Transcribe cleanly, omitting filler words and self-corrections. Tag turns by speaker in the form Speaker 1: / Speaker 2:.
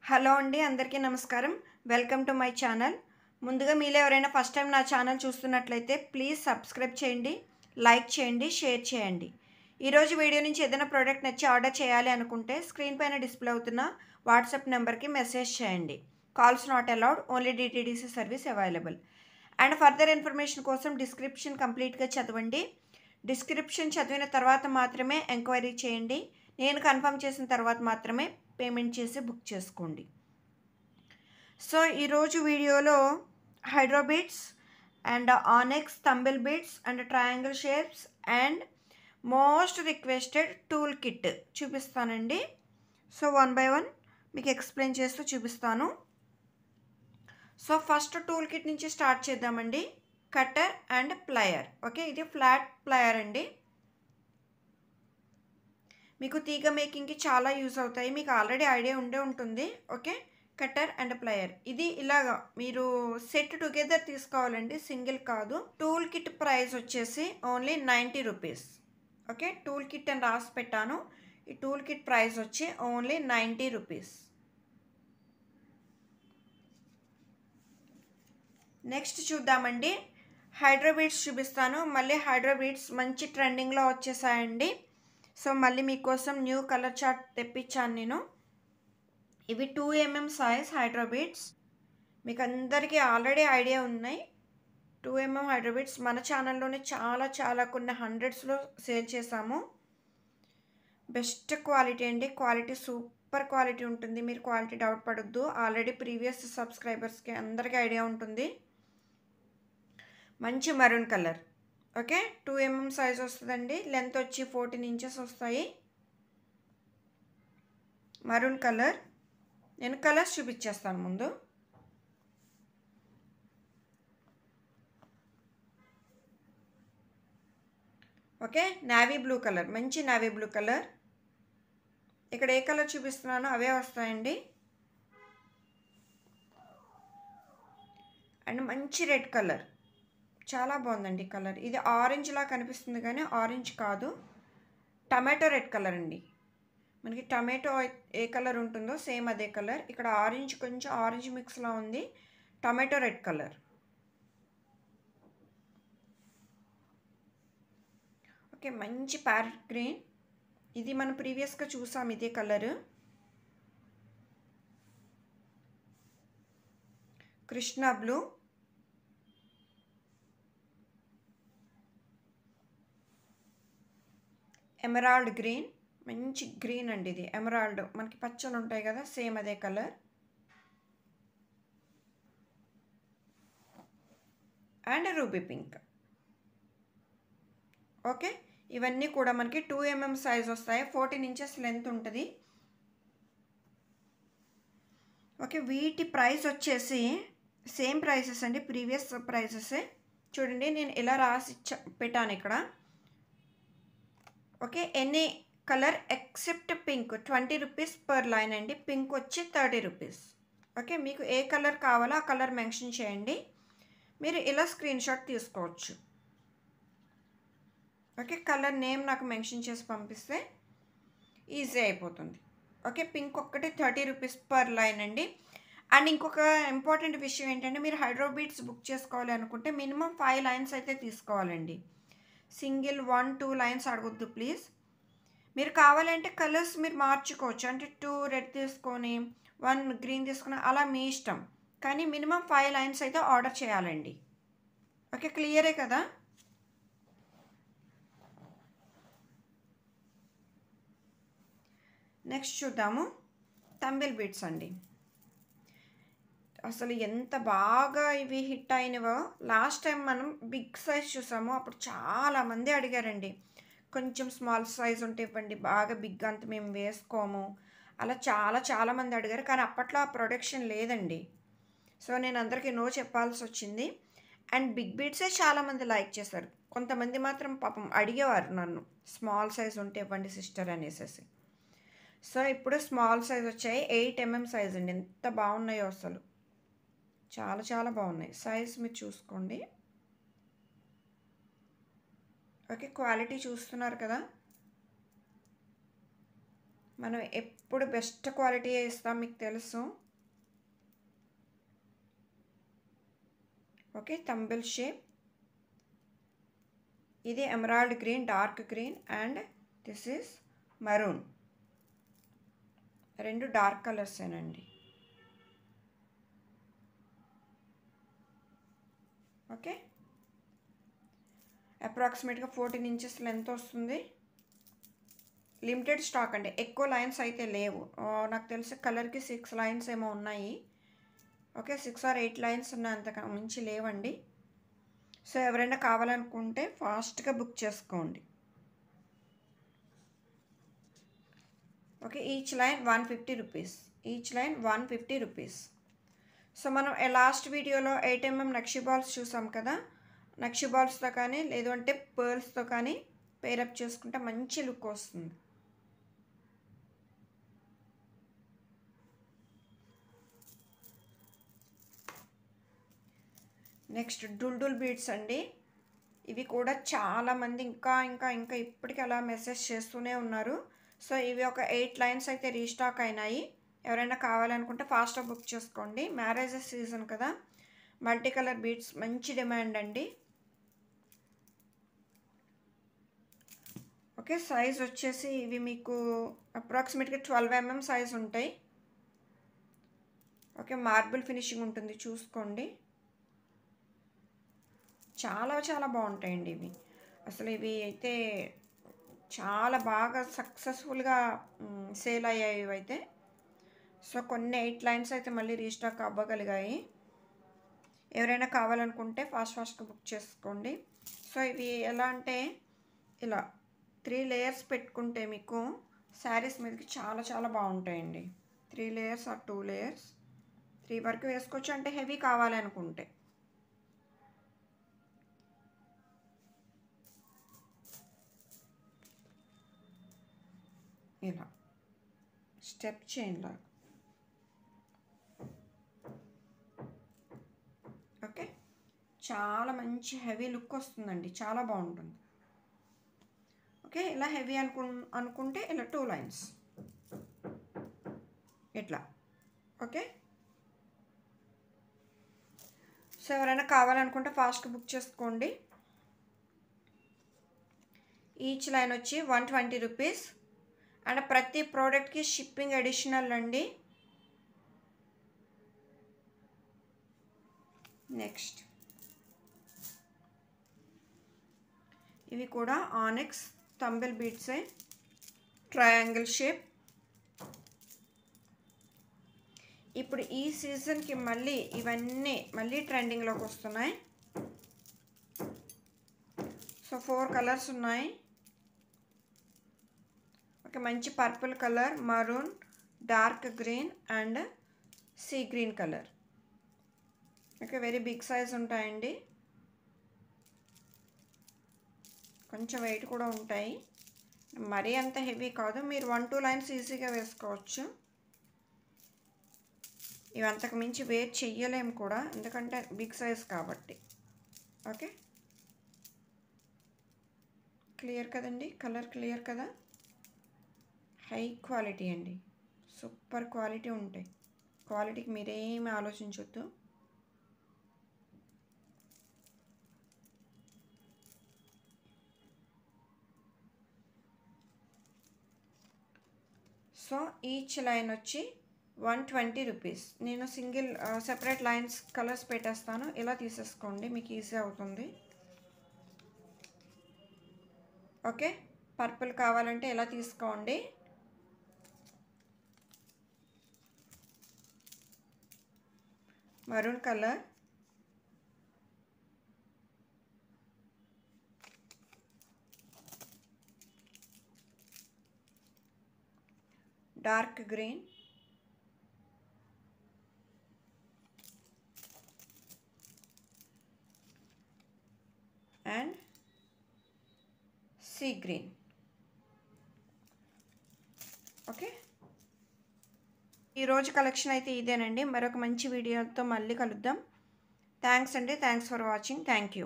Speaker 1: Hello అండి, అందరికీ నమస్కారం. Welcome to my channel. ముందుగా మీలో ఎవరైనా ఫస్ట్ టైం నా ఛానల్ చూస్తున్నట్లయితే ప్లీజ్ సబ్స్క్రైబ్ చేయండి, లైక్ చేయండి, షేర్ చేయండి. ఈరోజు వీడియో నుంచి ఏదైనా ప్రోడక్ట్ నచ్చి ఆర్డర్ చేయాలి అనుకుంటే స్క్రీన్ పైన డిస్ప్లే అవుతున్న వాట్సాప్ నెంబర్కి మెసేజ్ చేయండి. Calls not allowed, only DTDC service available. And further information కోసం డిస్క్రిప్షన్ కంప్లీట్గా చదవండి. డిస్క్రిప్షన్ చదివిన తర్వాత మాత్రమే ఎంక్వైరీ చేయండి. నేను కన్ఫర్మ్ చేసిన తర్వాత మాత్రమే పేమెంట్ చేసి బుక్ చేసుకోండి. సో ఈరోజు వీడియోలో hydro beads and onyx tumble beads and triangle shapes and most requested tool kit చూపిస్తానండి. సో వన్ బై వన్ మీకు ఎక్స్ప్లెయిన్ చేస్తూ చూపిస్తాను. సో ఫస్ట్ టూల్ కిట్ నుంచి స్టార్ట్ చేద్దామండి. Cutter and plier. ఓకే, ఇది ఫ్లాట్ ప్లయర్ అండి. మీకు తీగ మేకింగ్కి చాలా యూజ్ అవుతాయి. మీకు ఆల్రెడీ ఐడియా ఉండే ఉంటుంది. ఓకే, కట్టర్ అండ్ ప్లయర్ ఇది ఇలాగా మీరు సెట్ టుగెదర్ తీసుకోవాలండి, సింగిల్ కాదు. టూల్ కిట్ ప్రైస్ వచ్చేసి only 90 rupees. Okay, tool kit అని రాసి పెట్టాను. ఈ టూల్ కిట్ ప్రైస్ వచ్చి ఓన్లీ 90 రూపీస్. నెక్స్ట్ చూద్దామండి. హైడ్రోబీట్స్ చూపిస్తాను. మళ్ళీ హైడ్రోబీట్స్ మంచి ట్రెండింగ్లో వచ్చేసాయండి. సో మళ్ళీ మీకోసం న్యూ కలర్ చార్ట్ తెప్పించాను నేను. ఇవి 2mm సైజ్ హైడ్రోబీట్స్. మీకు అందరికీ ఆల్రెడీ ఐడియా ఉన్నాయి. 2mm హైడ్రోబీట్స్ మన ఛానల్లోనే చాలా కొన్ని హండ్రెడ్స్లో సేల్ చేసాము. బెస్ట్ క్వాలిటీ అండి. క్వాలిటీ సూపర్ క్వాలిటీ ఉంటుంది. మీరు క్వాలిటీ డౌట్ పడొద్దు. ఆల్రెడీ ప్రీవియస్ సబ్స్క్రైబర్స్కి అందరికీ ఐడియా ఉంటుంది. మంచి maroon colour. Okay, 2mm size వస్తుందండి. లెంత్ వచ్చి 14 ఇంచెస్ వస్తాయి. Maroon colour. నేను కలర్స్ చూపించేస్తాను ముందు. ఓకే, నావీ బ్లూ కలర్, మంచి నావీ బ్లూ కలర్. ఇక్కడ ఏ కలర్ చూపిస్తున్నానో అవే వస్తాయండి. అండ్ మంచి రెడ్ కలర్, చాలా బాగుందండి కలర్. ఇది ఆరెంజ్లా కనిపిస్తుంది కానీ ఆరెంజ్ కాదు, టమాటో రెడ్ కలర్ అండి. మనకి టమాటో ఏ కలర్ ఉంటుందో సేమ్ అదే కలర్. ఇక్కడ ఆరెంజ్, కొంచెం ఆరెంజ్ మిక్స్లా ఉంది. Tomato red colour. ఓకే, మంచి ప్యారెట్ గ్రీన్. ఇది మనం ప్రీవియస్గా చూసాం ఇదే colour. Krishna blue. Emerald green, మంచి గ్రీన్ అండి ఇది. ఎమరాల్డ్ మనకి పచ్చలు ఉంటాయి కదా, సేమ్ అదే colour. And ruby pink. Okay, ఇవన్నీ కూడా మనకి 2mm సైజ్ వస్తాయి. 14 ఇంచెస్ లెంత్ ఉంటుంది. ఓకే, వీటి ప్రైస్ వచ్చేసి సేమ్ ప్రైసెస్ అండి, ప్రీవియస్ ప్రైసెసే. చూడండి, నేను ఇలా రాసి పెట్టాను ఇక్కడ. Okay, any colour except pink 20 rupees per line అండి. పింక్ వచ్చి 30 రూపీస్. ఓకే, మీకు ఏ కలర్ కావాలో ఆ కలర్ మెన్షన్ చేయండి. మీరు ఇలా స్క్రీన్ షాట్ తీసుకోవచ్చు. ఓకే, కలర్ నేమ్ నాకు మెన్షన్ చేసి పంపిస్తే ఈజీ అయిపోతుంది. ఓకే, పింక్ ఒక్కటి 30 రూపీస్ పర్ లైన్ అండి. అండ్ ఇంకొక ఇంపార్టెంట్ విషయం ఏంటంటే, మీరు హైడ్రోబీట్స్ బుక్ చేసుకోవాలి అనుకుంటే మినిమం 5 లైన్స్ అయితే తీసుకోవాలండి. సింగిల్ 1-2 లైన్స్ అడగొద్దు ప్లీజ్. మీరు కావాలంటే కలర్స్ మీరు మార్చుకోవచ్చు. అంటే 2 రెడ్ తీసుకొని 1 గ్రీన్ తీసుకుని అలా మీ ఇష్టం. కానీ మినిమం 5 లైన్స్ అయితే ఆర్డర్ చేయాలండి. ఓకే, క్లియరే కదా. నెక్స్ట్ చూద్దాము. థంబిల్ బీట్స్ అండి. అసలు ఎంత బాగా ఇవి హిట్ అయినవో. లాస్ట్ టైం మనం బిగ్ సైజ్ చూసాము, అప్పుడు చాలామంది అడిగారండి. కొంచెం స్మాల్ సైజ్ ఉంటే ఇవ్వండి, బాగా బిగ్ అంత మేము వేసుకోము, అలా చాలామంది అడిగారు. కానీ అప్పట్లో ఆ ప్రొడక్షన్ లేదండి. సో నేను అందరికీ నో చెప్పాల్సి వచ్చింది. అండ్ బిగ్ బీట్సే చాలామంది లైక్ చేశారు. కొంతమంది మాత్రం పాపం అడిగేవారు నన్ను, స్మాల్ సైజ్ ఉంటే ఇవ్వండి సిస్టర్ అనేసి. సో ఇప్పుడు స్మాల్ సైజ్ వచ్చాయి. 8mm సైజ్ అండి. ఎంత బాగున్నాయో అసలు, చాలా బాగున్నాయి. సైజ్ మీరు చూసుకోండి. ఓకే, క్వాలిటీ చూస్తున్నారు కదా. మనం ఎప్పుడు బెస్ట్ క్వాలిటీ ఇస్తాం, మీకు తెలుసు. Okay, tumble shape. ఇది emerald green, dark green, and this is maroon. రెండు డార్క్ కలర్సేనండి. ఓకే, అప్రాక్సిమేట్గా 14 ఇంచెస్ లెంత్ వస్తుంది. లిమిటెడ్ స్టాక్ అండి, ఎక్కువ లైన్స్ అయితే లేవు. నాకు తెలిసి కలర్కి 6 లైన్స్ ఏమో ఉన్నాయి. ఓకే, 6 or 8 లైన్స్ ఉన్నాయి, అంతకు మించి లేవండి. సో ఎవరైనా కావాలనుకుంటే ఫాస్ట్గా బుక్ చేసుకోండి. Okay, each line 150 rupees. Each line 150 rupees. So మనం లాస్ట్ వీడియోలో 8mm నక్షి బాల్స్ చూసాం కదా, నక్షి బాల్స్తో కానీ లేదు అంటే పర్ల్స్తో కానీ పేరప్ చేసుకుంటే మంచి లుక్ వస్తుంది. నెక్స్ట్ డుల్డుల్ బీడ్స్ అండి. ఇవి కూడా చాలామంది ఇంకా ఇంకా ఇంకా ఇప్పటికీ అలా మెసేజ్ చేస్తూనే ఉన్నారు. సో ఇవి ఒక 8 లైన్స్ అయితే రీస్టాక్ అయినాయి. ఎవరైనా కావాలనుకుంటే ఫాస్ట్గా బుక్ చేసుకోండి. మ్యారేజెస్ సీజన్ కదా, మల్టీ కలర్ బీడ్స్ మంచి డిమాండ్ అండి. ఓకే, సైజ్ వచ్చేసి ఇవి మీకు అప్రాక్సిమేట్గా 12mm సైజ్ ఉంటాయి. ఓకే, మార్బుల్ ఫినిషింగ్ ఉంటుంది, చూసుకోండి. చాలా చాలా బాగుంటాయండి ఇవి. అసలు ఇవి అయితే చాలా బాగా సక్సెస్ఫుల్గా సేల్ అయ్యాయి ఇవైతే. సో కొన్ని 8 లైన్స్ అయితే మళ్ళీ రీస్టాక్ అవ్వగలిగాయి. ఎవరైనా కావాలనుకుంటే ఫాస్ట్గా బుక్ చేసుకోండి. సో ఇవి ఎలా అంటే ఇలా 3 లేయర్స్ పెట్టుకుంటే మీకు శారీస్ మీదకి చాలా చాలా బాగుంటాయండి. 3 లేయర్స్ ఆర్ 2 లేయర్స్, 3 వరకు వేసుకోవచ్చు, అంటే హెవీ కావాలనుకుంటే. ఇలా స్టెప్ చైన్ లాగా. ఓకే, చాలా మంచి హెవీ లుక్ వస్తుందండి, చాలా బాగుంటుంది. ఓకే, ఇలా హెవీ అనుకుంటే ఇలా 2 లైన్స్ ఇట్లా. ఓకే, సో ఎవరైనా కావాలనుకుంటే ఫాస్ట్గా బుక్ చేసుకోండి. ఈచ్ లైన్ వచ్చి 120 రూపీస్. అండ్ ప్రతి ప్రోడక్ట్కి షిప్పింగ్ అడిషనల్ అండి. నెక్స్ట్ ఇవి కూడా ఆనెక్స్ తంబిల్ బీడ్సే, ట్రయాంగిల్ షేప్. ఇప్పుడు ఈ సీజన్కి మళ్ళీ ఇవన్నీ మళ్ళీ ట్రెండింగ్లోకి వస్తున్నాయి. సో 4 కలర్స్ ఉన్నాయి. ఓకే, మంచి purple colour, maroon, dark green and sea green colour. Okay, very big size ఉంటాయండి, కొంచెం వెయిట్ కూడా ఉంటాయి. మరీ అంత హెవీ కాదు, మీరు 1-2 లైన్స్ ఈజీగా వేసుకోవచ్చు. ఇవి అంతకు మించి వేర్ చెయ్యలేము కూడా, ఎందుకంటే బిగ్ సైజ్ కాబట్టి. ఓకే, క్లియర్ కదండి, కలర్ క్లియర్ కదా. హై క్వాలిటీ అండి, సూపర్ క్వాలిటీ ఉంటాయి. క్వాలిటీకి మీరేమి ఆలోచించొద్దు. సో ఈచ్ లైన్ వచ్చి 120 రూపీస్. నేను సింగిల్ సెపరేట్ లైన్స్ కలర్స్ పెట్టేస్తాను, ఇలా తీసేసుకోండి, మీకు ఈజీ అవుతుంది. ఓకే, పర్పుల్ కావాలంటే ఇలా తీసుకోండి. Maroon colour, dark green, and sea green. Okay, ఈరోజు కలెక్షన్ అయితే ఇదేనండి. మరొక మంచి వీడియోతో మళ్ళీ కలుద్దాం. థ్యాంక్స్ అండి, thanks for watching. Thank you.